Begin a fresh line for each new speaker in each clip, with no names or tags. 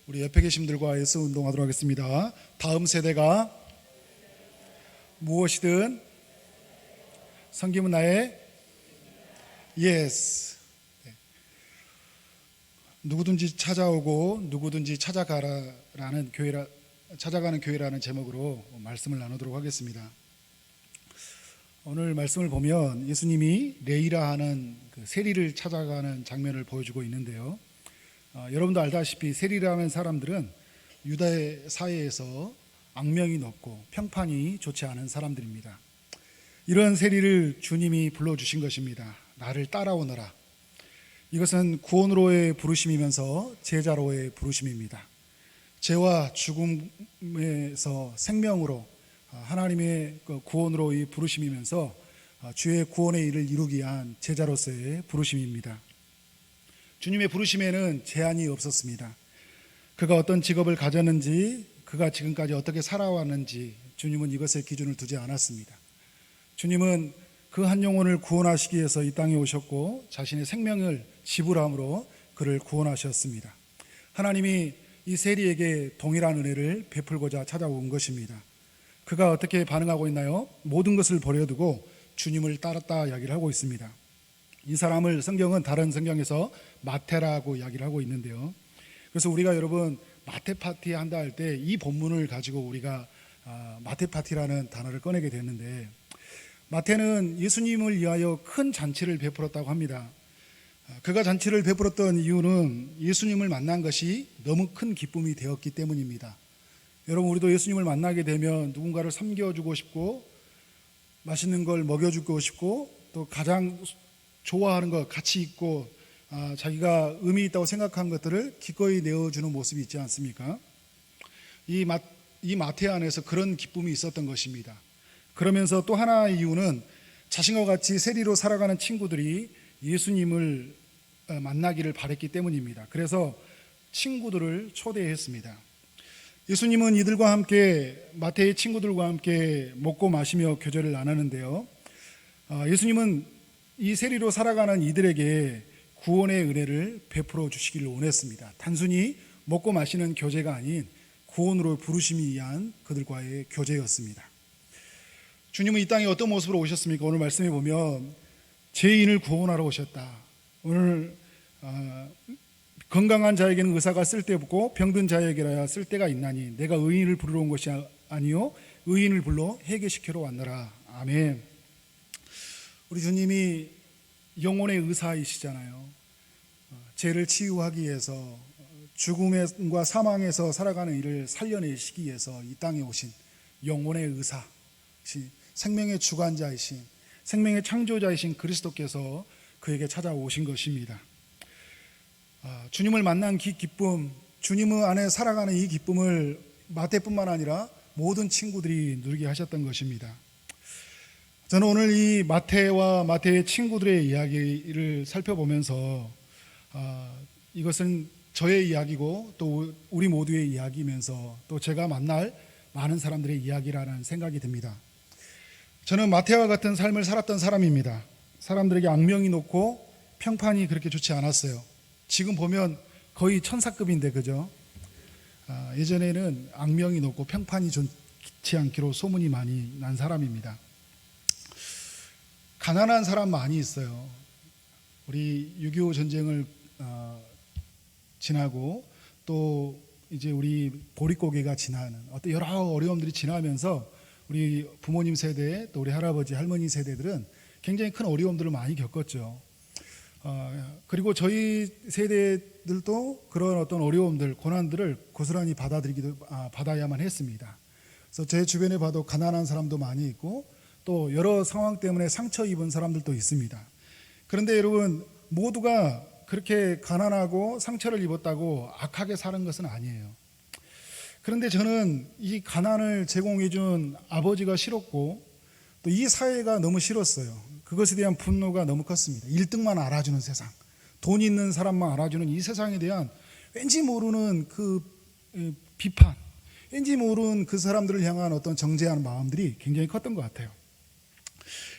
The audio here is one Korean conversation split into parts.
우리 옆에 계신 분들과 예수 운동하도록 하겠습니다. 다음 세대가 무엇이든 섬김은 나의 예스. 누구든지 찾아오고 누구든지 찾아가는 교회라는 제목으로 말씀을 나누도록 하겠습니다. 오늘 말씀을 보면 예수님이 레이라 하는 그 세리를 찾아가는 장면을 보여주고 있는데요. 여러분도 알다시피 세리라는 사람들은 유대 사회에서 악명이 높고 평판이 좋지 않은 사람들입니다. 이런 세리를 주님이 불러주신 것입니다. 나를 따라오너라. 이것은 구원으로의 부르심이면서 제자로의 부르심입니다. 죄와 죽음에서 생명으로 하나님의 구원으로의 부르심이면서 주의 구원의 일을 이루기 위한 제자로서의 부르심입니다. 주님의 부르심에는 제한이 없었습니다. 그가 어떤 직업을 가졌는지, 그가 지금까지 어떻게 살아왔는지 주님은 이것에 기준을 두지 않았습니다. 주님은 그 한 영혼을 구원하시기 위해서 이 땅에 오셨고 자신의 생명을 지불함으로 그를 구원하셨습니다. 하나님이 이 세리에게 동일한 은혜를 베풀고자 찾아온 것입니다. 그가 어떻게 반응하고 있나요? 모든 것을 버려두고 주님을 따랐다 이야기를 하고 있습니다. 이 사람을 성경은 다른 성경에서 마태라고 이야기를 하고 있는데요. 그래서 우리가 여러분 마태 파티 한다 할 때 이 본문을 가지고 우리가 마태 파티라는 단어를 꺼내게 됐는데, 마태는 예수님을 위하여 큰 잔치를 베풀었다고 합니다. 그가 잔치를 베풀었던 이유는 예수님을 만난 것이 너무 큰 기쁨이 되었기 때문입니다. 여러분, 우리도 예수님을 만나게 되면 누군가를 섬겨주고 싶고 맛있는 걸 먹여주고 싶고 또 가장 좋아하는 것, 가치 있고 자기가 의미 있다고 생각한 것들을 기꺼이 내어주는 모습이 있지 않습니까? 이 마태 안에서 그런 기쁨이 있었던 것입니다. 그러면서 또 하나의 이유는 자신과 같이 세리로 살아가는 친구들이 예수님을 만나기를 바랬기 때문입니다. 그래서 친구들을 초대했습니다. 예수님은 이들과 함께, 마태의 친구들과 함께 먹고 마시며 교제를 나누는데요. 예수님은 이 세리로 살아가는 이들에게 구원의 은혜를 베풀어 주시기를 원했습니다. 단순히 먹고 마시는 교제가 아닌 구원으로 부르심이 위한 그들과의 교제였습니다. 주님은 이 땅에 어떤 모습으로 오셨습니까? 오늘 말씀해 보면 죄인을 구원하러 오셨다. 오늘 건강한 자에게는 의사가 쓸데없고 병든 자에게라야 쓸데가 있나니 내가 의인을 부르러 온 것이 아니요 의인을 불러 회개시키러 왔노라. 아멘. 우리 주님이 영혼의 의사이시잖아요. 죄를 치유하기 위해서, 죽음과 사망에서 살아가는 이를 살려내시기 위해서 이 땅에 오신 영혼의 의사이신, 생명의 주관자이신, 생명의 창조자이신 그리스도께서 그에게 찾아오신 것입니다. 주님을 만난 기쁨, 주님 안에 살아가는 이 기쁨을 마태뿐만 아니라 모든 친구들이 누리게 하셨던 것입니다. 저는 오늘 이 마태와 마태의 친구들의 이야기를 살펴보면서 이것은 저의 이야기고 또 우리 모두의 이야기면서 또 제가 만날 많은 사람들의 이야기라는 생각이 듭니다. 저는 마태와 같은 삶을 살았던 사람입니다. 사람들에게 악명이 높고 평판이 그렇게 좋지 않았어요. 지금 보면 거의 천사급인데, 그죠? 예전에는 악명이 높고 평판이 좋지 않기로 소문이 많이 난 사람입니다. 가난한 사람 많이 있어요. 우리 6.25 전쟁을 지나고 또 이제 우리 보릿고개가 지나는 어떤 여러 어려움들이 지나면서 우리 부모님 세대 또 우리 할아버지 할머니 세대들은 굉장히 큰 어려움들을 많이 겪었죠. 그리고 저희 세대들도 그런 어떤 어려움들, 고난들을 고스란히 받아야만 했습니다. 그래서 제 주변에 봐도 가난한 사람도 많이 있고 또 여러 상황 때문에 상처 입은 사람들도 있습니다. 그런데 여러분, 모두가 그렇게 가난하고 상처를 입었다고 악하게 사는 것은 아니에요. 그런데 저는 이 가난을 제공해 준 아버지가 싫었고 또 이 사회가 너무 싫었어요. 그것에 대한 분노가 너무 컸습니다. 1등만 알아주는 세상, 돈 있는 사람만 알아주는 이 세상에 대한 왠지 모르는 그 비판, 왠지 모르는 그 사람들을 향한 어떤 정죄하는 마음들이 굉장히 컸던 것 같아요.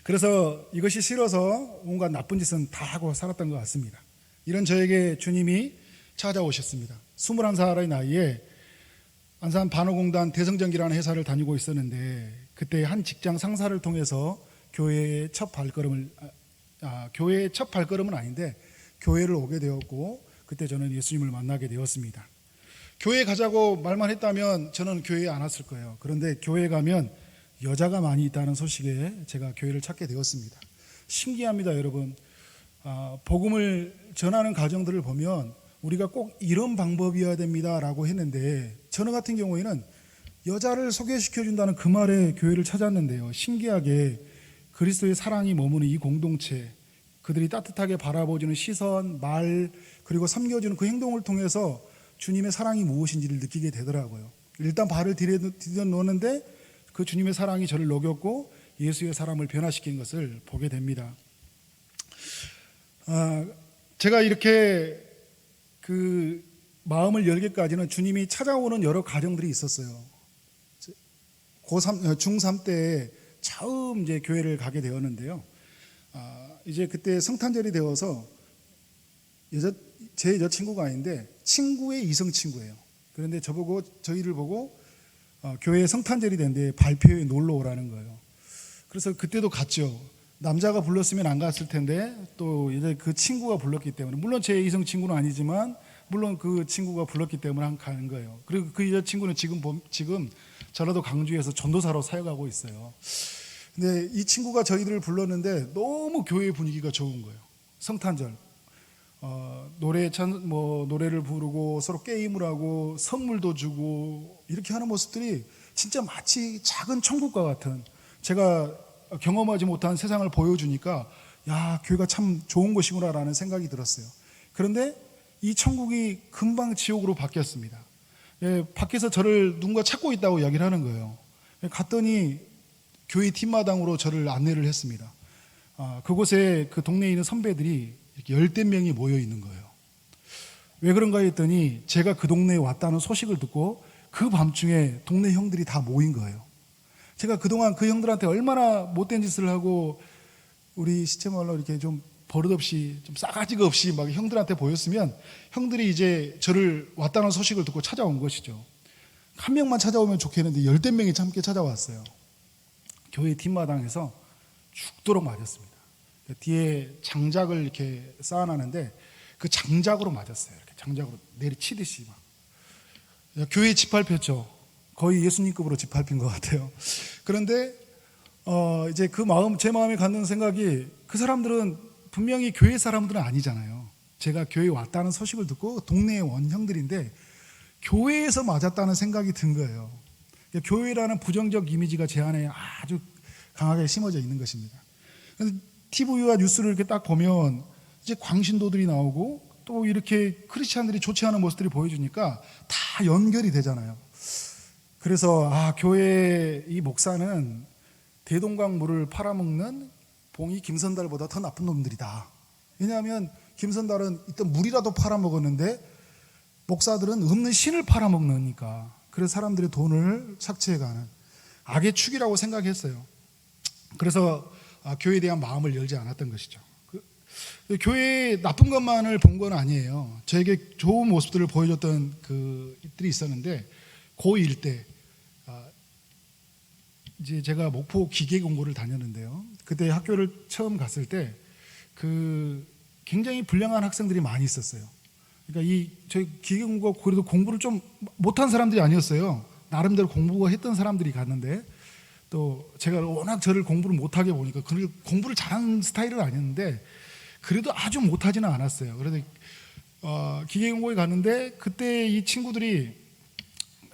그래서 이것이 싫어서 뭔가 나쁜 짓은 다 하고 살았던 것 같습니다. 이런 저에게 주님이 찾아오셨습니다. 21살의 나이에 안산 반어공단 대성전기라는 회사를 다니고 있었는데, 그때 한 직장 상사를 통해서 교회의 첫 발걸음은 아닌데 교회를 오게 되었고, 그때 저는 예수님을 만나게 되었습니다. 교회 가자고 말만 했다면 저는 교회에 안 왔을 거예요. 그런데 교회에 가면 여자가 많이 있다는 소식에 제가 교회를 찾게 되었습니다. 신기합니다, 여러분. 복음을 전하는 가정들을 보면 우리가 꼭 이런 방법이어야 됩니다라고 했는데, 저는 같은 경우에는 여자를 소개시켜 준다는 그 말에 교회를 찾았는데요, 신기하게 그리스도의 사랑이 머무는 이 공동체, 그들이 따뜻하게 바라보주는 시선, 말, 그리고 섬겨주는 그 행동을 통해서 주님의 사랑이 무엇인지를 느끼게 되더라고요. 일단 발을 디뎌 놓는데 그 주님의 사랑이 저를 녹였고 예수의 사람을 변화시킨 것을 보게 됩니다. 제가 이렇게 그 마음을 열기까지는 주님이 찾아오는 여러 과정들이 있었어요. 중3 때 처음 이제 교회를 가게 되었는데요. 이제 그때 성탄절이 되어서 제 여자친구가 아닌데 친구의 이성 친구예요. 그런데 저희를 보고 교회 성탄절이 됐는데 발표회에 놀러 오라는 거예요. 그래서 그때도 갔죠. 남자가 불렀으면 안 갔을 텐데 또 이제 그 친구가 불렀기 때문에, 물론 제 이성 친구는 아니지만 물론 그 친구가 불렀기 때문에 가는 거예요. 그리고 그 여자친구는 지금 전라도 강주에서 전도사로 사역하고 있어요. 근데 이 친구가 저희들을 불렀는데 너무 교회 분위기가 좋은 거예요. 성탄절 노래를 부르고 서로 게임을 하고 선물도 주고 이렇게 하는 모습들이 진짜 마치 작은 천국과 같은, 제가 경험하지 못한 세상을 보여주니까 야, 교회가 참 좋은 곳이구나라는 생각이 들었어요. 그런데 이 천국이 금방 지옥으로 바뀌었습니다. 밖에서 저를 누군가 찾고 있다고 이야기를 하는 거예요. 갔더니 교회 뒷마당으로 저를 안내를 했습니다. 그곳에 그 동네에 있는 선배들이 이렇게 10명이 모여 있는 거예요. 왜 그런가 했더니 제가 그 동네에 왔다는 소식을 듣고 그 밤중에 동네 형들이 다 모인 거예요. 제가 그동안 그 형들한테 얼마나 못된 짓을 하고 우리 시체말로 이렇게 좀 버릇없이, 좀 싸가지가 없이 막 형들한테 보였으면 형들이 이제 저를 왔다는 소식을 듣고 찾아온 것이죠. 한 명만 찾아오면 좋겠는데 10명이 함께 찾아왔어요. 교회 뒷마당에서 죽도록 맞았습니다. 뒤에 장작을 이렇게 쌓아놨는데 그 장작으로 맞았어요. 이렇게 장작으로 내리치듯이 막. 교회 짓밟혔죠. 거의 예수님급으로 짓밟힌 것 같아요. 그런데 이제 제 마음에 갖는 생각이, 그 사람들은 분명히 교회 사람들은 아니잖아요. 제가 교회에 왔다는 소식을 듣고 동네의 원형들인데 교회에서 맞았다는 생각이 든 거예요. 교회라는 부정적 이미지가 제 안에 아주 강하게 심어져 있는 것입니다. TV와 뉴스를 이렇게 딱 보면 이제 광신도들이 나오고 또 이렇게 크리스찬들이 좋지 않은 모습들이 보여주니까 다 연결이 되잖아요. 그래서 교회 이 목사는 대동강 물을 팔아먹는 봉이 김선달보다 더 나쁜 놈들이다. 왜냐하면 김선달은 일단 물이라도 팔아먹었는데 목사들은 없는 신을 팔아먹으니까, 그래서 사람들의 돈을 착취해가는 악의 축이라고 생각했어요. 그래서 교회에 대한 마음을 열지 않았던 것이죠. 교회의 나쁜 것만을 본 건 아니에요. 저에게 좋은 모습들을 보여줬던 그들이 있었는데, 고1 때 이제 제가 목포 기계공고를 다녔는데요. 그때 학교를 처음 갔을 때 굉장히 불량한 학생들이 많이 있었어요. 그러니까 저희 기계공고 그래도 공부를 좀 못한 사람들이 아니었어요. 나름대로 공부했던 사람들이 갔는데, 또 제가 워낙 저를 공부를 못하게 보니까, 공부를 잘하는 스타일은 아니었는데 그래도 아주 못하지는 않았어요. 그래서 기계공고에 갔는데 그때 이 친구들이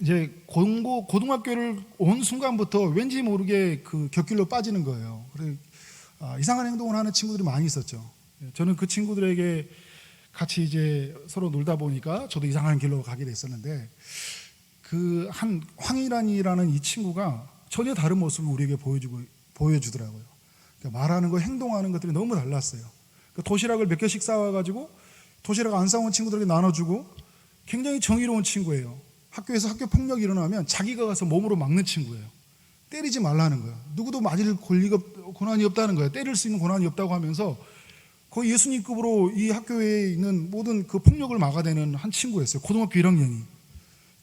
이제 고등학교를 온 순간부터 왠지 모르게 그 곁길로 빠지는 거예요. 그래서 이상한 행동을 하는 친구들이 많이 있었죠. 저는 그 친구들에게 같이 이제 서로 놀다 보니까 저도 이상한 길로 가게 됐었는데, 그 한 황일환이라는 이 친구가 전혀 다른 모습을 우리에게 보여주더라고요. 그러니까 말하는 거, 행동하는 것들이 너무 달랐어요. 도시락을 몇 개씩 싸와가지고 도시락 안 싸온 친구들에게 나눠주고, 굉장히 정의로운 친구예요. 학교에서 학교 폭력이 일어나면 자기가 가서 몸으로 막는 친구예요. 때리지 말라는 거예요. 누구도 맞을 권한이 없다는 거예요. 때릴 수 있는 권한이 없다고 하면서 거의 예수님급으로 이 학교에 있는 모든 그 폭력을 막아내는 한 친구였어요. 고등학교 1학년이.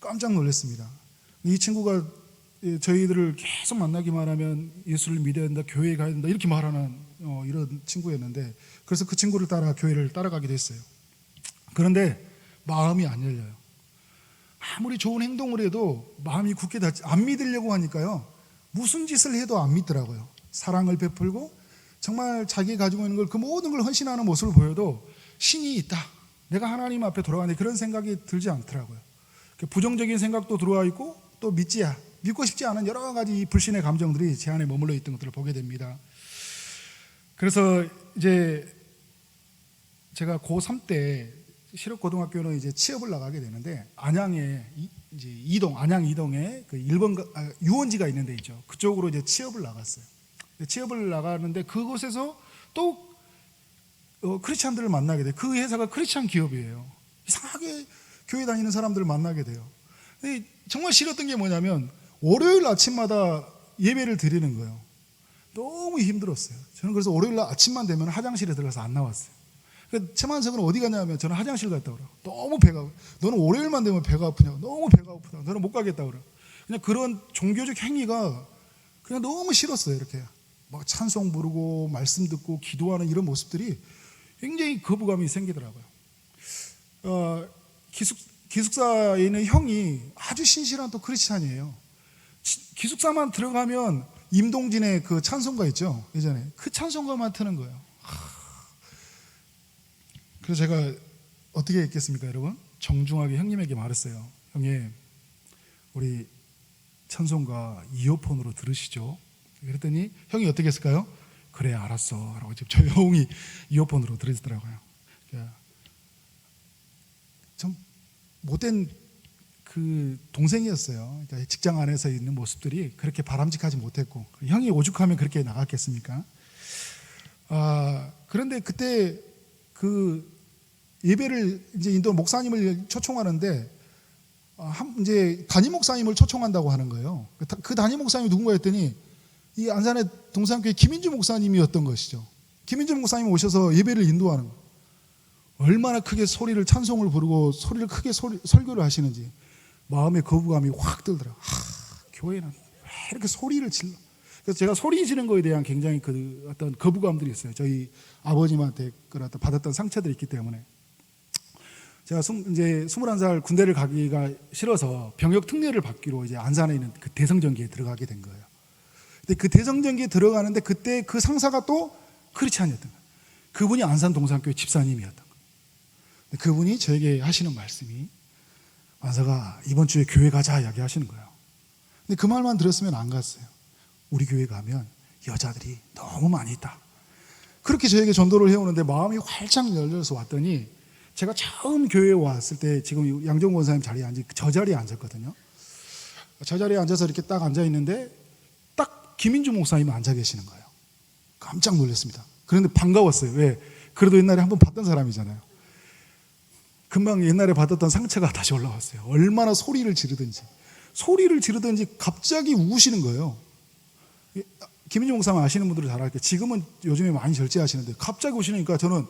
깜짝 놀랐습니다. 이 친구가 저희들을 계속 만나기만 하면 예수를 믿어야 된다, 교회에 가야 된다 이렇게 말하는 이런 친구였는데, 그래서 그 친구를 따라 교회를 따라가기도 했어요. 그런데 마음이 안 열려요. 아무리 좋은 행동을 해도 마음이 굳게 닫지, 안 믿으려고 하니까요, 무슨 짓을 해도 안 믿더라고요. 사랑을 베풀고 정말 자기 가지고 있는 걸, 그 모든 걸 헌신하는 모습을 보여도 신이 있다, 내가 하나님 앞에 돌아가는데 그런 생각이 들지 않더라고요. 부정적인 생각도 들어와 있고, 또 믿고 싶지 않은 여러 가지 불신의 감정들이 제 안에 머물러 있던 것들을 보게 됩니다. 그래서 이제 제가 고3 때 실업고등학교는 이제 취업을 나가게 되는데, 안양 이동에 그 유원지가 있는 데 있죠. 그쪽으로 이제 취업을 나갔어요. 취업을 나가는데 그곳에서 또 크리스찬들을 만나게 돼요. 그 회사가 크리스찬 기업이에요. 이상하게 교회 다니는 사람들을 만나게 돼요. 근데 정말 싫었던 게 뭐냐면, 월요일 아침마다 예배를 드리는 거예요. 너무 힘들었어요. 저는 그래서 월요일 아침만 되면 화장실에 들어가서 안 나왔어요. 최만석은 어디 가냐면, 저는 화장실 갔다 오라. 너무 배가, 너는 월요일만 되면 배가 아프냐고. 너무 배가 아프다. 너는 못 가겠다 그래. 그냥 그런 종교적 행위가 그냥 너무 싫었어요. 이렇게 막 찬송 부르고 말씀 듣고 기도하는 이런 모습들이 굉장히 거부감이 생기더라고요. 기숙사에 있는 형이 아주 신실한 또 크리스찬이에요. 기숙사만 들어가면 임동진의 그 찬송가 있죠, 예전에. 그 찬송가만 트는 거예요. 그래서 제가 어떻게 했겠습니까, 여러분? 정중하게 형님에게 말했어요. 형님, 우리 찬송가 이어폰으로 들으시죠. 그랬더니 형이 어떻게 했을까요? 그래, 알았어 라고 조용히 이어폰으로 들으시더라고요. 좀 못된 그 동생이었어요. 그러니까 직장 안에서 있는 모습들이 그렇게 바람직하지 못했고, 형이 오죽하면 그렇게 나갔겠습니까? 그런데 그때 그 예배를 이제 인도 목사님을 초청하는데, 이제 담임 목사님을 초청한다고 하는 거예요. 그 담임 목사님이 누군가 했더니 이 안산의 동산교회 김인주 목사님이었던 것이죠. 김인주 목사님이 오셔서 예배를 인도하는 거예요. 얼마나 크게 소리를, 찬송을 부르고 소리를 크게 설교를 하시는지 마음의 거부감이 확 들더라고요. 교회는 왜 이렇게 소리를 질러? 그래서 제가 소리 지르는 거에 대한 굉장히 그 어떤 거부감들이 있어요. 저희 아버님한테 받았던 상처들이 있기 때문에. 제가 이제 21살 군대를 가기가 싫어서 병역 특례를 받기로 이제 안산에 있는 그 대성전기에 들어가게 된 거예요. 근데 그 대성전기에 들어가는데 그때 그 상사가 또 크리스찬이었던 거예요. 그분이 안산 동산교회 집사님이었던 거예요. 그분이 저에게 하시는 말씀이, 안사가 이번 주에 교회 가자 이야기하시는 거예요. 근데 그 말만 들었으면 안 갔어요. 우리 교회 가면 여자들이 너무 많이 있다. 그렇게 저에게 전도를 해오는데 마음이 활짝 열려서 왔더니, 제가 처음 교회에 왔을 때 지금 양정 권사님 자리에 저 자리에 앉았거든요. 저 자리에 앉아서 이렇게 딱 앉아 있는데 딱 김인주 목사님이 앉아 계시는 거예요. 깜짝 놀랐습니다. 그런데 반가웠어요. 왜? 그래도 옛날에 한번 봤던 사람이잖아요. 금방 옛날에 받았던 상처가 다시 올라왔어요. 얼마나 소리를 지르든지 갑자기 우시는 거예요. 김인주 목사님 아시는 분들은 잘 알겠죠. 지금은 요즘에 많이 절제하시는데 갑자기 우시니까 저는,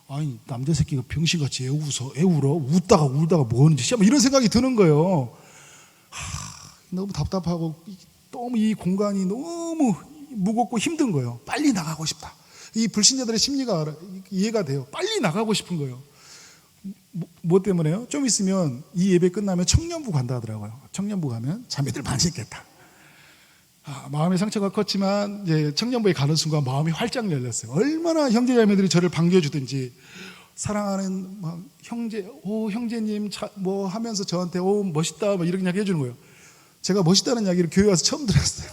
아니 남자 새끼가 병신같이 애울어 웃다가 뭐하는 짓이야, 이런 생각이 드는 거예요. 너무 답답하고 너무 이 공간이 너무 무겁고 힘든 거예요. 빨리 나가고 싶다. 이 불신자들의 심리가 이해가 돼요. 빨리 나가고 싶은 거예요. 뭐 때문에요? 좀 있으면 이 예배 끝나면 청년부 간다 하더라고요. 청년부 가면 자매들 많이 있겠다. 마음의 상처가 컸지만 이제 청년부에 가는 순간 마음이 활짝 열렸어요. 얼마나 형제자매들이 저를 반겨주든지, 사랑하는 형제, 형제님 뭐 하면서 저한테 멋있다 뭐 이런 이야기 해주는 거예요. 제가 멋있다는 이야기를 교회 와서 처음 들었어요.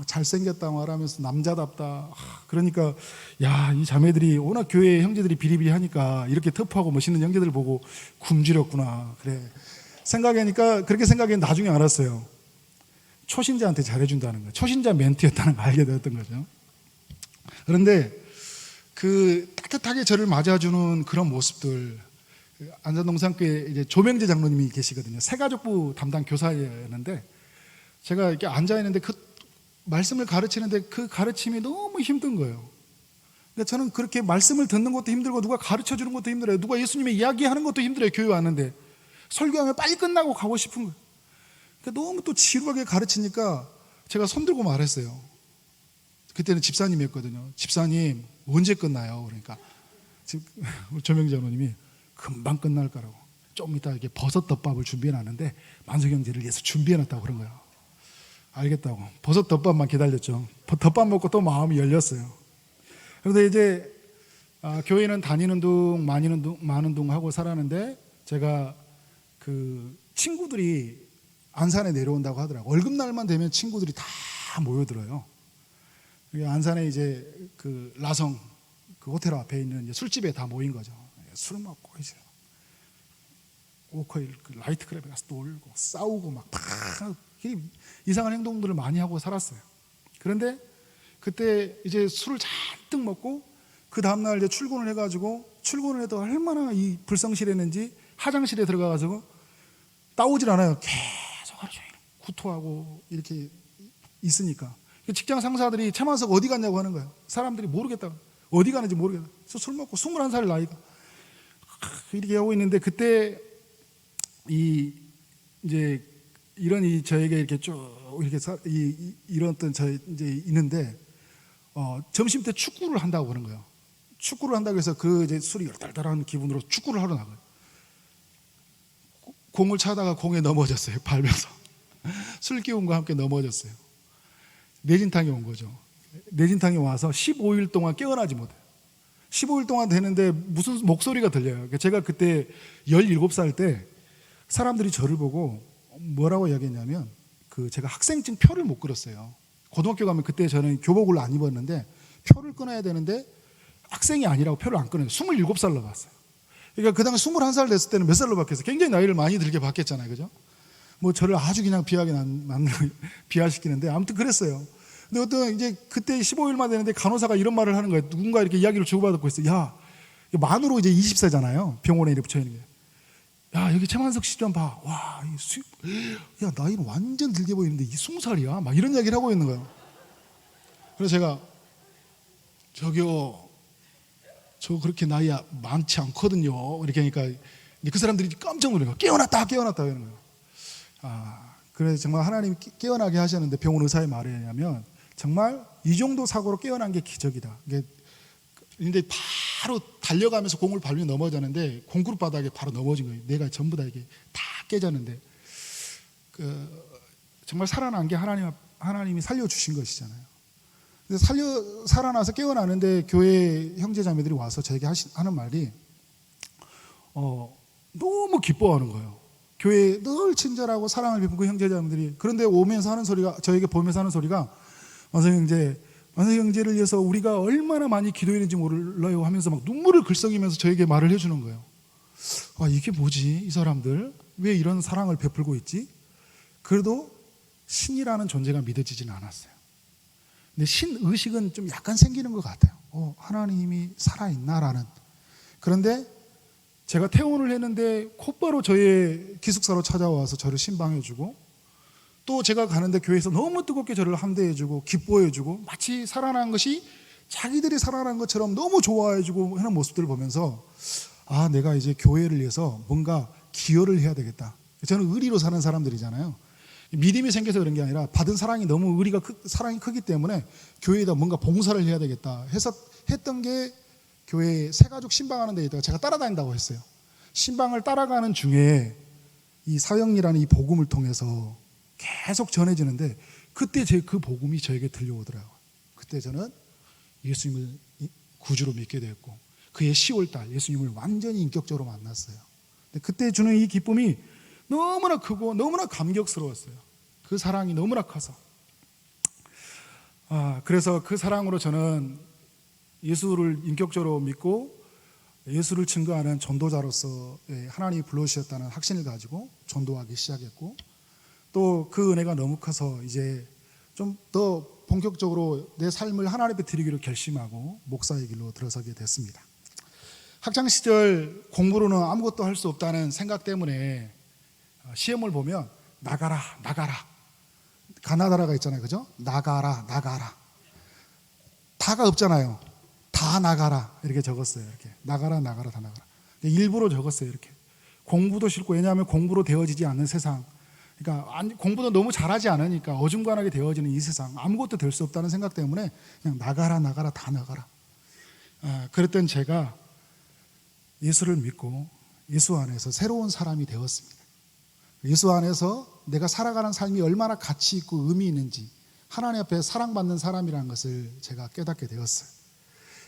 잘생겼다 말하면서 남자답다. 그러니까 이 자매들이 워낙 교회 형제들이 비리비리하니까 이렇게 터프하고 멋있는 형제들 보고 굶주렸구나. 그래 생각하니까, 그렇게 생각했는데 나중에 알았어요. 초신자한테 잘해준다는 거예요. 초신자 멘트였다는 걸 알게 되었던 거죠. 그런데 그 따뜻하게 저를 맞아주는 그런 모습들, 안산동산교회 이제 조명재 장로님이 계시거든요. 새가족부 담당 교사였는데, 제가 이렇게 앉아 있는데 그 말씀을 가르치는데 그 가르침이 너무 힘든 거예요. 그러니까 저는 그렇게 말씀을 듣는 것도 힘들고 누가 가르쳐 주는 것도 힘들어요. 누가 예수님의 이야기하는 것도 힘들어요. 교회 왔는데 설교하면 빨리 끝나고 가고 싶은 거예요. 그러니까 너무 또 지루하게 가르치니까 제가 손들고 말했어요. 그때는 집사님이었거든요. 집사님 언제 끝나요? 그러니까 조명재 장로님이 금방 끝날 거라고. 좀 이따 이렇게 버섯 덮밥을 준비해놨는데 만석이 형제를 위해서 준비해놨다고 그런 거예요. 알겠다고 버섯 덮밥만 기다렸죠. 덮밥 먹고 또 마음이 열렸어요. 그런데 이제 교회는 다니는 둥 마는 둥 하고 살았는데 제가 그 친구들이 안산에 내려온다고 하더라고요. 월급날만 되면 친구들이 다 모여들어요. 안산에 이제 그 라성 그 호텔 앞에 있는 이제 술집에 다 모인 거죠. 술 먹고 이제 오커일 그 라이트 클럽에 가서 놀고 싸우고 막 이상한 행동들을 많이 하고 살았어요. 그런데 그때 이제 술을 잔뜩 먹고 그 다음날 이제 출근을 해가지고 출근을 해도 얼마나 이 불성실했는지 화장실에 들어가가지고 따오질 않아요. 계속 하루 종일 구토하고 이렇게 있으니까 직장 상사들이 최만석 어디 갔냐고 하는 거예요. 사람들이 모르겠다고 어디 가는지 모르겠다. 그래서 술 먹고 21살 나이가 이렇게 하고 있는데 그때 이제 이런 저에게 이렇게 쭉 이렇게 이런 어떤 저 이제 있는데 점심 때 축구를 한다고 그런 거예요. 축구를 한다고 해서 그 이제 술이 열달달한 기분으로 축구를 하러 나가요. 공을 차다가 공에 넘어졌어요. 밟혀서 술 기운과 함께 넘어졌어요. 뇌진탕이 온 거죠. 뇌진탕이 와서 15일 동안 깨어나지 못해요. 15일 동안 되는데 무슨 목소리가 들려요. 제가 그때 17살 때 사람들이 저를 보고 뭐라고 이야기했냐면 제가 학생증 표를 못 끌었어요. 고등학교 가면 그때 저는 교복을 안 입었는데 표를 끊어야 되는데 학생이 아니라고 표를 안 끊어요. 27살로 봤어요. 그러니까 그 당시 21살 됐을 때는 몇 살로 바뀌었어요? 굉장히 나이를 많이 들게 바뀌었잖아요. 그죠? 뭐 저를 아주 그냥 비하시키는데 아무튼 그랬어요. 근데 어떤 이제 그때 15일만 되는데 간호사가 이런 말을 하는 거예요. 누군가 이렇게 이야기를 주고받고 있어요. 야, 만으로 이제 20세잖아요. 병원에 이렇게 붙여 있는 게. 야, 여기 최만석 씨 좀 봐. 와, 야, 나이는 완전 들게 보이는데 20살이야. 막 이런 이야기를 하고 있는 거예요. 그래서 제가 저기요, 저 그렇게 나이 많지 않거든요. 이렇게 하니까 그 사람들이 깜짝 놀라요. 깨어났다 이러는 거예요. 그래서 정말 하나님이 깨어나게 하셨는데 병원 의사의 말이 뭐냐면 정말 이 정도 사고로 깨어난 게 기적이다. 근데 바로 달려가면서 공을 밟으며 넘어졌는데 공구르 바닥에 바로 넘어진 거예요. 내가 전부 다 이게 다 깨졌는데 정말 살아난 게 하나님이 살려주신 것이잖아요. 살아나서 깨어나는데 교회 형제자매들이 와서 저에게 하는 말이 너무 기뻐하는 거예요. 교회에 늘 친절하고 사랑을 베푸고 형제자매들이 그런데 오면서 하는 소리가 저에게 보면서 하는 소리가 만석 형제를 위해서 우리가 얼마나 많이 기도했는지 몰라요 하면서 막 눈물을 글썽이면서 저에게 말을 해주는 거예요. 이게 뭐지? 이 사람들 왜 이런 사랑을 베풀고 있지? 그래도 신이라는 존재가 믿어지지는 않았어요. 근데 신의식은 좀 약간 생기는 것 같아요. 하나님이 살아있나라는. 그런데 제가 퇴원을 했는데 곧바로 저의 기숙사로 찾아와서 저를 신방해주고 또 제가 가는데 교회에서 너무 뜨겁게 저를 함대해주고 기뻐해주고 마치 살아난 것이 자기들이 살아난 것처럼 너무 좋아해주고 하는 모습들을 보면서 내가 이제 교회를 위해서 뭔가 기여를 해야 되겠다. 저는 의리로 사는 사람들이잖아요. 믿음이 생겨서 그런 게 아니라 받은 사랑이 너무 사랑이 크기 때문에 교회에다 뭔가 봉사를 해야 되겠다 해서 했던 게 교회 새가족 신방하는 데 있다가 제가 따라다닌다고 했어요. 신방을 따라가는 중에 이 사형리라는 이 복음을 통해서 계속 전해지는데 그때 그 복음이 저에게 들려오더라고요. 그때 저는 예수님을 구주로 믿게 되었고 그의 10월달 예수님을 완전히 인격적으로 만났어요. 그때 주는 이 기쁨이 너무나 크고 너무나 감격스러웠어요. 그 사랑이 너무나 커서 그래서 그 사랑으로 저는 예수를 인격적으로 믿고 예수를 증거하는 전도자로서 하나님이 불러주셨다는 확신을 가지고 전도하기 시작했고 또 그 은혜가 너무 커서 이제 좀 더 본격적으로 내 삶을 하나님 앞에 드리기로 결심하고 목사의 길로 들어서게 됐습니다. 학창시절 공부로는 아무것도 할 수 없다는 생각 때문에 시험을 보면 나가라 가나다라가 있잖아요. 그죠? 나가라 다가 없잖아요. 다 나가라 이렇게 적었어요. 이렇게 나가라 나가라 다 나가라. 일부러 적었어요. 이렇게 공부도 싫고, 왜냐하면 공부로 되어지지 않는 세상, 그러니까 공부도 너무 잘하지 않으니까 어중간하게 되어지는 이 세상, 아무것도 될 수 없다는 생각 때문에 그냥 나가라 나가라 다 나가라. 그랬던 제가 예수를 믿고 예수 안에서 새로운 사람이 되었습니다. 예수 안에서 내가 살아가는 삶이 얼마나 가치 있고 의미 있는지, 하나님 앞에 사랑받는 사람이라는 것을 제가 깨닫게 되었어요.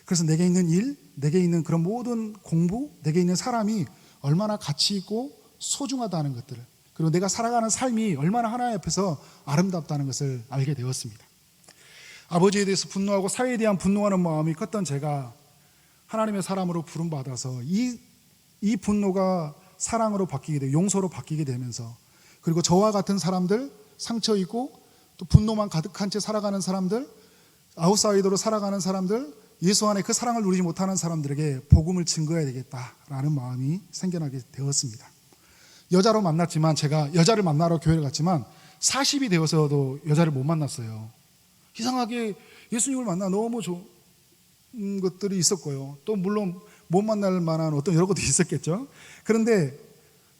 그래서 내게 있는 일, 내게 있는 그런 모든 공부, 내게 있는 사람이 얼마나 가치 있고 소중하다는 것들을, 그리고 내가 살아가는 삶이 얼마나 하나님 앞에서 아름답다는 것을 알게 되었습니다. 아버지에 대해서 분노하고 사회에 대한 분노하는 마음이 컸던 제가 하나님의 사람으로 부름받아서 이 분노가 사랑으로 바뀌게 되고 용서로 바뀌게 되면서, 그리고 저와 같은 사람들, 상처 있고 또 분노만 가득한 채 살아가는 사람들, 아웃사이더로 살아가는 사람들, 예수 안에 그 사랑을 누리지 못하는 사람들에게 복음을 증거해야 되겠다라는 마음이 생겨나게 되었습니다. 여자로 만났지만, 제가 여자를 만나러 교회를 갔지만 40이 되어서도 여자를 못 만났어요. 이상하게 예수님을 만나 너무 좋은 것들이 있었고요. 또 물론 못 만날 만한 어떤 여러 것도 있었겠죠. 그런데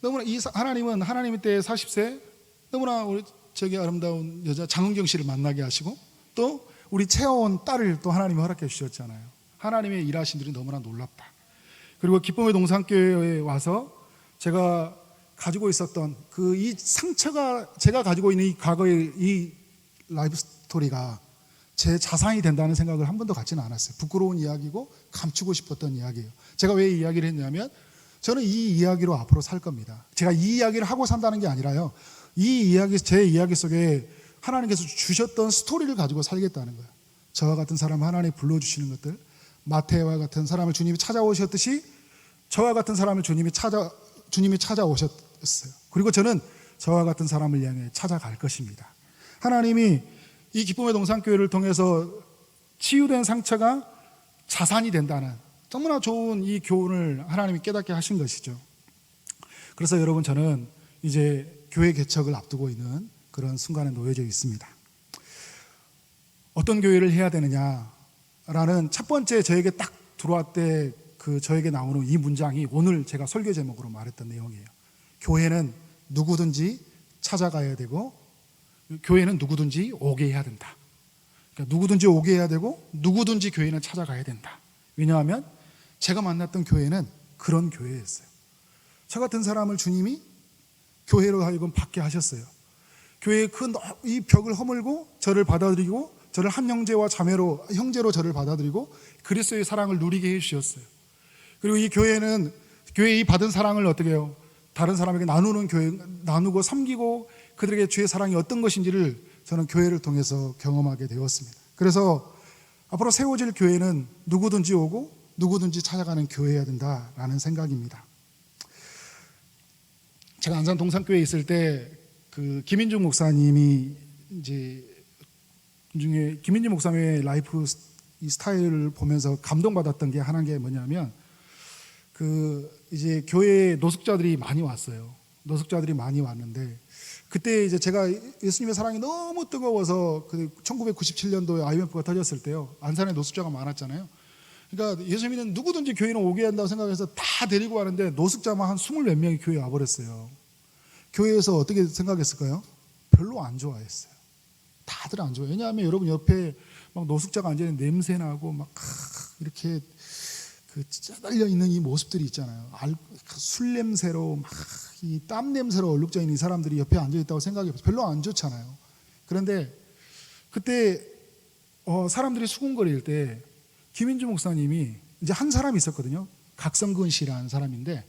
너무나 이 하나님은 하나님의 때 40세 너무나 우리 저기 아름다운 여자 장은경 씨를 만나게 하시고, 또 우리 채워온 딸을 또 하나님이 허락해 주셨잖아요. 하나님의 일하신 일이 너무나 놀랍다. 그리고 기쁨의 동산교회에 와서 제가 가지고 있었던 그 이 상처가, 제가 가지고 있는 이 과거의 이 라이프 스토리가 제 자산이 된다는 생각을 한 번도 갖지는 않았어요. 부끄러운 이야기고 감추고 싶었던 이야기예요. 제가 왜 이 이야기를 했냐면, 저는 이 이야기로 앞으로 살 겁니다. 제가 이 이야기를 하고 산다는 게 아니라요, 이 이야기, 제 이야기 속에 하나님께서 주셨던 스토리를 가지고 살겠다는 거예요. 저와 같은 사람 하나님 불러주시는 것들, 마태와 같은 사람을 주님이 찾아오셨듯이 저와 같은 사람을 주님이 찾아오셨어요. 그리고 저는 저와 같은 사람을 향해 찾아갈 것입니다. 하나님이 이 기쁨의 동산교회를 통해서 치유된 상처가 자산이 된다는 너무나 좋은 이 교훈을 하나님이 깨닫게 하신 것이죠. 그래서 여러분, 저는 이제 교회 개척을 앞두고 있는 그런 순간에 놓여져 있습니다. 어떤 교회를 해야 되느냐라는 첫 번째 저에게 딱 들어왔을 때 그 저에게 나오는 이 문장이 오늘 제가 설교 제목으로 말했던 내용이에요. 교회는 누구든지 찾아가야 되고, 교회는 누구든지 오게 해야 된다. 그러니까 누구든지 오게 해야 되고, 누구든지 교회는 찾아가야 된다. 왜냐하면 제가 만났던 교회는 그런 교회였어요. 저 같은 사람을 주님이 교회로 하여금 받게 하셨어요. 교회의 이 벽을 허물고 저를 받아들이고, 저를 한 형제와 자매로, 형제로 저를 받아들이고 그리스도의 사랑을 누리게 해주셨어요. 그리고 이 교회는, 교회 이 받은 사랑을 어떻게 해요? 다른 사람에게 나누는 교회, 나누고 섬기고 그들에게 주의 사랑이 어떤 것인지를 저는 교회를 통해서 경험하게 되었습니다. 그래서 앞으로 세워질 교회는 누구든지 오고 누구든지 찾아가는 교회여야 된다라는 생각입니다. 제가 안산 동산교회에 있을 때 그 김인중 목사님이 이제 중에 김인중 목사님의 라이프 이 스타일을 보면서 감동받았던 게 하나인 게 뭐냐면, 그 이제 교회에 노숙자들이 많이 왔어요. 노숙자들이 많이 왔는데, 그때 이제 제가 예수님의 사랑이 너무 뜨거워서 그 1997년도에 IMF가 터졌을 때요, 안산에 노숙자가 많았잖아요. 그러니까 예수님은 누구든지 교회는 오게 한다고 생각해서 다 데리고 가는데 노숙자만 한 20몇 명이 교회에 와버렸어요. 교회에서 어떻게 생각했을까요? 별로 안 좋아했어요. 다들 안 좋아해요. 왜냐하면 여러분, 옆에 막 노숙자가 앉아있는 냄새 나고 막 이렇게 그 짜달려 있는 이 모습들이 있잖아요. 술 냄새로 막 이 땀 냄새로 얼룩져 있는 이 사람들이 옆에 앉아 있다고 생각해보세요. 별로 안 좋잖아요. 그런데 그때 사람들이 수군거릴 때 김인주 목사님이 이제 한 사람이 있었거든요. 각성근 씨라는 사람인데,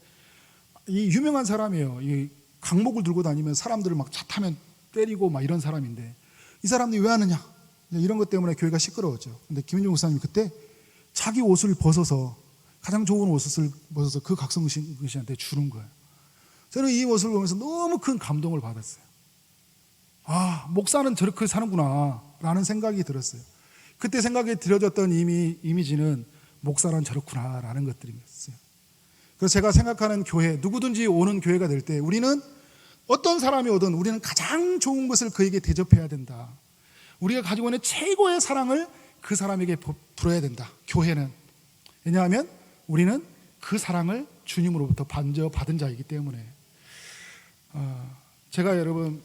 이 유명한 사람이에요. 이 강목을 들고 다니면 사람들을 막 차 타면 때리고 막 이런 사람인데, 이 사람들이 왜 하느냐, 이런 것 때문에 교회가 시끄러웠죠. 근데 김인주 목사님이 그때 자기 옷을 벗어서, 가장 좋은 옷을 벗어서 그 각성근 씨한테 주는 거예요. 저는 이 모습을 보면서 너무 큰 감동을 받았어요. 아, 목사는 저렇게 사는구나 라는 생각이 들었어요. 그때 생각이 들어졌던 이미지는 목사란 저렇구나 라는 것들이었어요. 그래서 제가 생각하는 교회, 누구든지 오는 교회가 될 때 우리는 어떤 사람이 오든 우리는 가장 좋은 것을 그에게 대접해야 된다. 우리가 가지고 있는 최고의 사랑을 그 사람에게 불어야 된다. 교회는. 왜냐하면 우리는 그 사랑을 주님으로부터 받은 자이기 때문에. 제가 여러분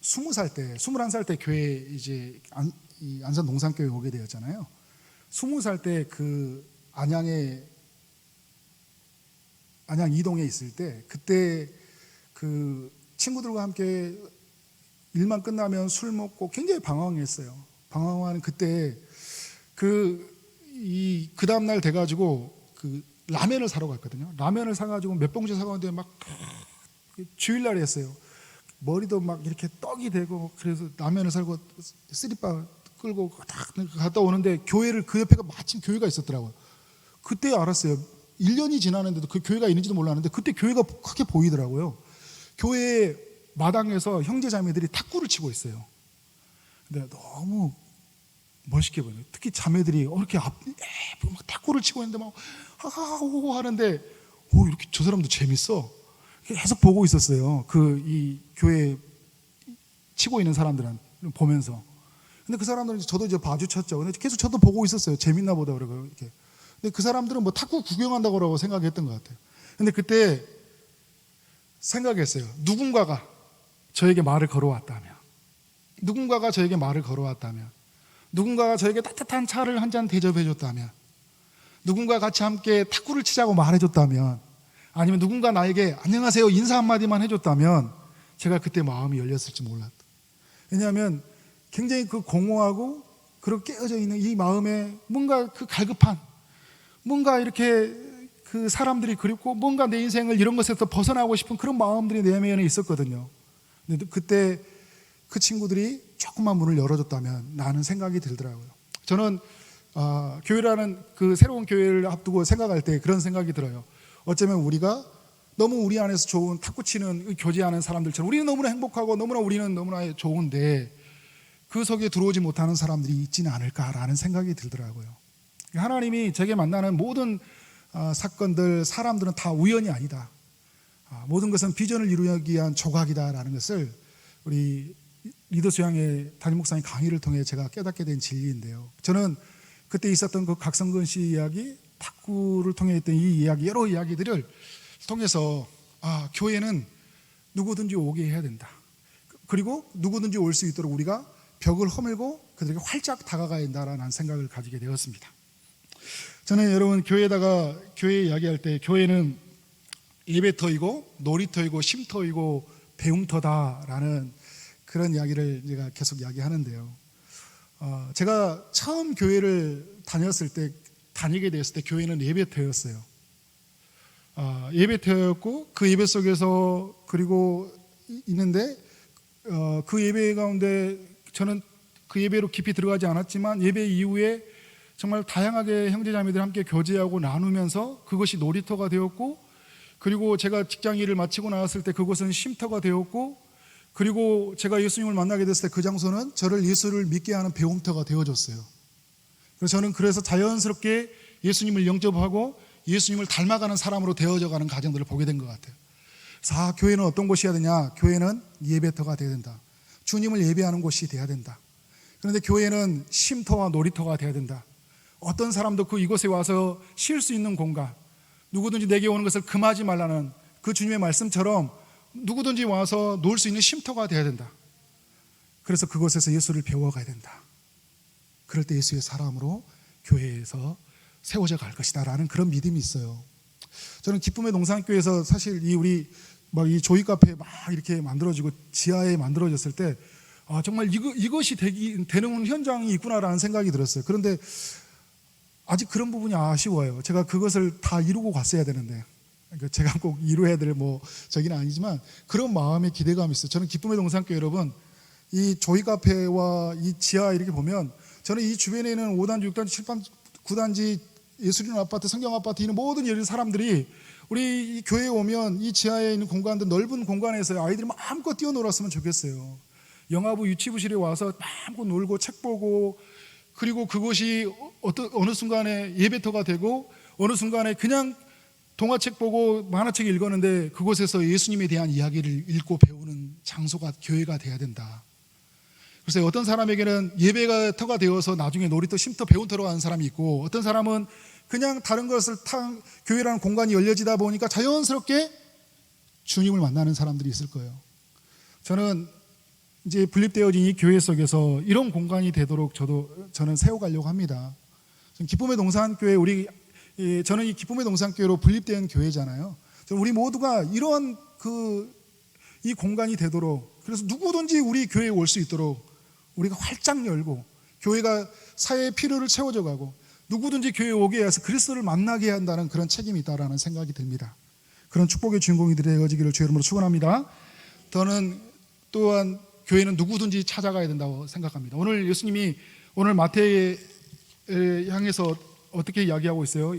20살 때, 21살 때 교회 이제 안산 농산교회 오게 되었잖아요. 20살 때 안양 이동에 있을 때, 그때 친구들과 함께 일만 끝나면 술 먹고 굉장히 방황했어요. 방황하는 그때 그 다음날 돼가지고 라면을 사러 갔거든요. 라면을 사가지고 몇 봉지 사가는데 막 주일날이었어요. 머리도 막 이렇게 떡이 되고, 그래서 라면을 사고 쓰리바 끌고 딱 갔다 오는데 교회를 그 옆에가 마침 교회가 있었더라고요. 그때 알았어요. 1년이 지났는데도 그 교회가 있는지도 몰랐는데 그때 교회가 크게 보이더라고요. 교회 마당에서 형제자매들이 탁구를 치고 있어요. 근데 너무 멋있게 보여요. 특히 자매들이 이렇게 막 탁구를 치고 있는데 막 하하호 하는데 이렇게 저 사람도 재밌어. 계속 보고 있었어요. 이 교회 치고 있는 사람들은 보면서. 근데 그 사람들은 저도 이제 마주쳤죠. 근데 계속 저도 보고 있었어요. 재밌나 보다 그러고 이렇게. 근데 그 사람들은 뭐 탁구 구경한다고 생각했던 것 같아요. 근데 그때 생각했어요. 누군가가 저에게 말을 걸어왔다면, 누군가가 저에게 따뜻한 차를 한 잔 대접해줬다면, 누군가 같이 함께 탁구를 치자고 말해줬다면, 아니면 누군가 나에게 안녕하세요 인사 한마디만 해줬다면 제가 그때 마음이 열렸을지 몰랐다. 왜냐하면 굉장히 공허하고 그렇게 깨어져 있는 이 마음에 뭔가 갈급한, 뭔가 이렇게 사람들이 그립고 뭔가 내 인생을 이런 것에서 벗어나고 싶은 그런 마음들이 내 안에 있었거든요. 근데 그때 그 친구들이 조금만 문을 열어줬다면 나는 생각이 들더라고요. 저는 교회라는 새로운 교회를 앞두고 생각할 때 그런 생각이 들어요. 어쩌면 우리가 너무 우리 안에서 좋은 탁구 치는 교제하는 사람들처럼 우리는 너무나 행복하고 우리는 너무나 좋은데 그 속에 들어오지 못하는 사람들이 있지는 않을까라는 생각이 들더라고요. 하나님이 제게 만나는 모든 사건들, 사람들은 다 우연이 아니다. 모든 것은 비전을 이루기 위한 조각이다라는 것을 우리 리더스 양의 담임 목사님 강의를 통해 제가 깨닫게 된 진리인데요. 저는 그때 있었던 각성근 씨 이야기, 탁구를 통해 했던 이 이야기, 여러 이야기들을 통해서 교회는 누구든지 오게 해야 된다. 그리고 누구든지 올 수 있도록 우리가 벽을 허물고 그들에게 활짝 다가가야 된다라는 생각을 가지게 되었습니다. 저는 여러분 교회 이야기할 때 교회는 예배터이고 놀이터이고 쉼터이고 배움터다라는 그런 이야기를 제가 계속 이야기하는데요. 제가 처음 교회를 다니게 됐을 때 교회는 예배터였어요. 예배터였고 그 예배 속에서 그리고 있는데 그 예배 가운데 저는 그 예배로 깊이 들어가지 않았지만 예배 이후에 정말 다양하게 형제자매들 함께 교제하고 나누면서 그것이 놀이터가 되었고, 그리고 제가 직장 일을 마치고 나왔을 때 그곳은 쉼터가 되었고, 그리고 제가 예수님을 만나게 됐을 때 그 장소는 저를 예수를 믿게 하는 배움터가 되어줬어요. 그래서 저는 자연스럽게 예수님을 영접하고 예수님을 닮아가는 사람으로 되어져가는 과정들을 보게 된 것 같아요. 그래서 교회는 어떤 곳이어야 되냐? 교회는 예배터가 되어야 된다. 주님을 예배하는 곳이 되어야 된다. 그런데 교회는 쉼터와 놀이터가 되어야 된다. 어떤 사람도 이곳에 와서 쉴 수 있는 공간, 누구든지 내게 오는 것을 금하지 말라는 그 주님의 말씀처럼 누구든지 와서 놀 수 있는 쉼터가 되어야 된다. 그래서 그곳에서 예수를 배워가야 된다. 그럴 때 예수의 사람으로 교회에서 세워져 갈 것이다 라는 그런 믿음이 있어요. 저는 기쁨의 농산교회에서 사실 이 조이 카페 막 이렇게 만들어지고 지하에 만들어졌을 때 정말 이것이 되는 현장이 있구나라는 생각이 들었어요. 그런데 아직 그런 부분이 아쉬워요. 제가 그것을 다 이루고 갔어야 되는데, 그러니까 제가 꼭 이루어야 될 저기는 아니지만 그런 마음의 기대감이 있어요. 저는 기쁨의 동산교회 여러분, 이 조이 카페와 이 지하 이렇게 보면 저는 이 주변에 있는 5단지, 6단지, 7단지, 9단지 예술인 아파트, 성경 아파트 있는 모든 이런 사람들이 우리 이 교회에 오면 이 지하에 있는 공간들, 넓은 공간에서 아이들이 마음껏 뛰어놀았으면 좋겠어요. 영화부 유치부실에 와서 마음껏 놀고 책 보고, 그리고 그곳이 어느 순간에 예배터가 되고 어느 순간에 그냥 동화책 보고 만화책 읽었는데 그곳에서 예수님에 대한 이야기를 읽고 배우는 장소가 교회가 돼야 된다. 그래서 어떤 사람에게는 예배가 터가 되어서 나중에 놀이터, 쉼터, 배운터로 가는 사람이 있고, 어떤 사람은 그냥 다른 것을 교회라는 공간이 열려지다 보니까 자연스럽게 주님을 만나는 사람들이 있을 거예요. 저는 이제 분립되어진 이 교회 속에서 이런 공간이 되도록 저는 세워가려고 합니다. 기쁨의 동산교회, 저는 이 기쁨의 동산교회로 분립된 교회잖아요. 우리 모두가 이러한 이 공간이 되도록, 그래서 누구든지 우리 교회에 올 수 있도록 우리가 활짝 열고, 교회가 사회의 필요를 채워져 가고, 누구든지 교회에 오게 해서 그리스도를 만나게 한다는 그런 책임이 있다라는 생각이 듭니다. 그런 축복의 주인공이 되어지기를 주의 이름으로 축원합니다. 저는 또한 교회는 누구든지 찾아가야 된다고 생각합니다. 오늘 예수님이 오늘 마태에 향해서 어떻게 이야기하고 있어요?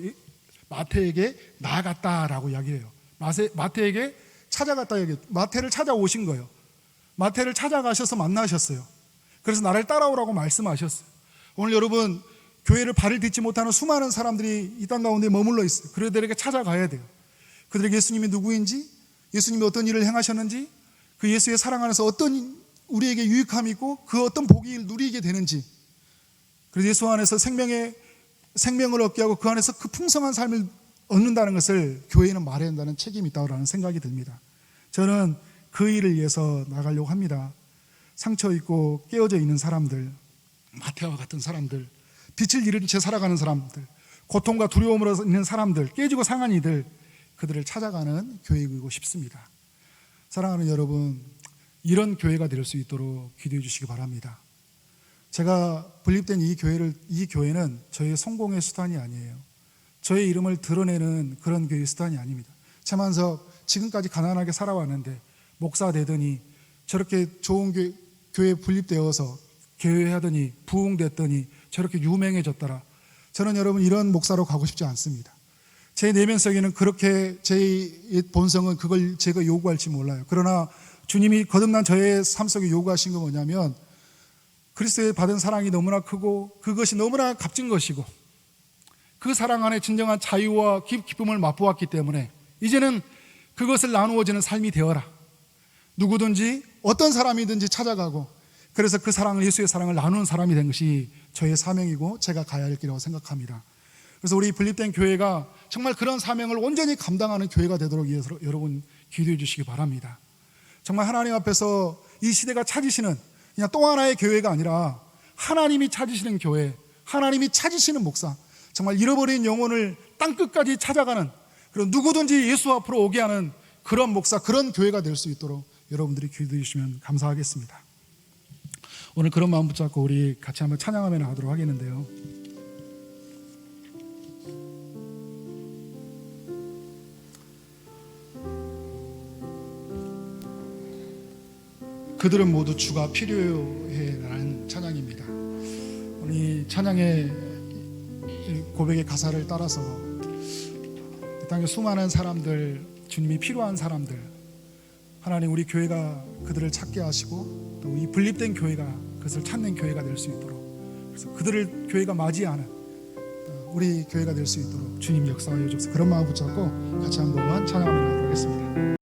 마태에게 나아갔다라고 이야기해요. 마태에게 찾아갔다 얘기해요. 마태를 찾아오신 거예요. 마태를 찾아가셔서 만나셨어요. 그래서 나를 따라오라고 말씀하셨어요. 오늘 여러분, 교회를 발을 딛지 못하는 수많은 사람들이 이 땅 가운데 머물러 있어요. 그들에게 찾아가야 돼요. 그들에게 예수님이 누구인지, 예수님이 어떤 일을 행하셨는지, 그 예수의 사랑 안에서 어떤 우리에게 유익함이 있고 그 어떤 복이 누리게 되는지, 그래서 예수 안에서 생명을 얻게 하고 그 안에서 그 풍성한 삶을 얻는다는 것을 교회는 말해야 한다는 책임이 있다고 생각이 듭니다. 저는 그 일을 위해서 나가려고 합니다. 상처 있고 깨어져 있는 사람들, 마태와 같은 사람들, 빛을 잃은 채 살아가는 사람들, 고통과 두려움으로 있는 사람들, 깨지고 상한 이들, 그들을 찾아가는 교회이고 싶습니다. 사랑하는 여러분, 이런 교회가 될 수 있도록 기도해 주시기 바랍니다. 제가 분립된 이 교회는 저의 성공의 수단이 아니에요. 저의 이름을 드러내는 그런 교회의 수단이 아닙니다. 최만석 지금까지 가난하게 살아왔는데 목사 되더니 저렇게 좋은 교회에 분립되어서 교회하더니 부흥됐더니 저렇게 유명해졌더라. 저는 여러분 이런 목사로 가고 싶지 않습니다. 제 내면 속에는 그렇게 제 본성은 그걸 제가 요구할지 몰라요. 그러나 주님이 거듭난 저의 삶 속에 요구하신 건 뭐냐면, 그리스도에 받은 사랑이 너무나 크고 그것이 너무나 값진 것이고 그 사랑 안에 진정한 자유와 기쁨을 맛보았기 때문에 이제는 그것을 나누어지는 삶이 되어라. 누구든지 어떤 사람이든지 찾아가고, 그래서 그 사랑을, 예수의 사랑을 나누는 사람이 된 것이 저의 사명이고 제가 가야 할 길이라고 생각합니다. 그래서 우리 분립된 교회가 정말 그런 사명을 온전히 감당하는 교회가 되도록 위해서 여러분 기도해 주시기 바랍니다. 정말 하나님 앞에서 이 시대가 찾으시는 그냥 또 하나의 교회가 아니라 하나님이 찾으시는 교회, 하나님이 찾으시는 목사, 정말 잃어버린 영혼을 땅끝까지 찾아가는, 그런 누구든지 예수 앞으로 오게 하는 그런 목사, 그런 교회가 될 수 있도록 여러분들이 기도해 주시면 감사하겠습니다. 오늘 그런 마음 붙잡고 우리 같이 한번 찬양하며 나가도록 하겠는데요. 그들은 모두 주가 필요해 라는 찬양입니다. 오늘 이 찬양의 고백의 가사를 따라서 이 땅에 수많은 사람들, 주님이 필요한 사람들, 하나님 우리 교회가 그들을 찾게 하시고 또 이 분립된 교회가 그것을 찾는 교회가 될 수 있도록, 그래서 그들을 교회가 맞이하는 우리 교회가 될 수 있도록 주님 역사하여 주옵소서. 그런 마음 붙잡고 같이 한번 찬양하며 나가도록 하겠습니다.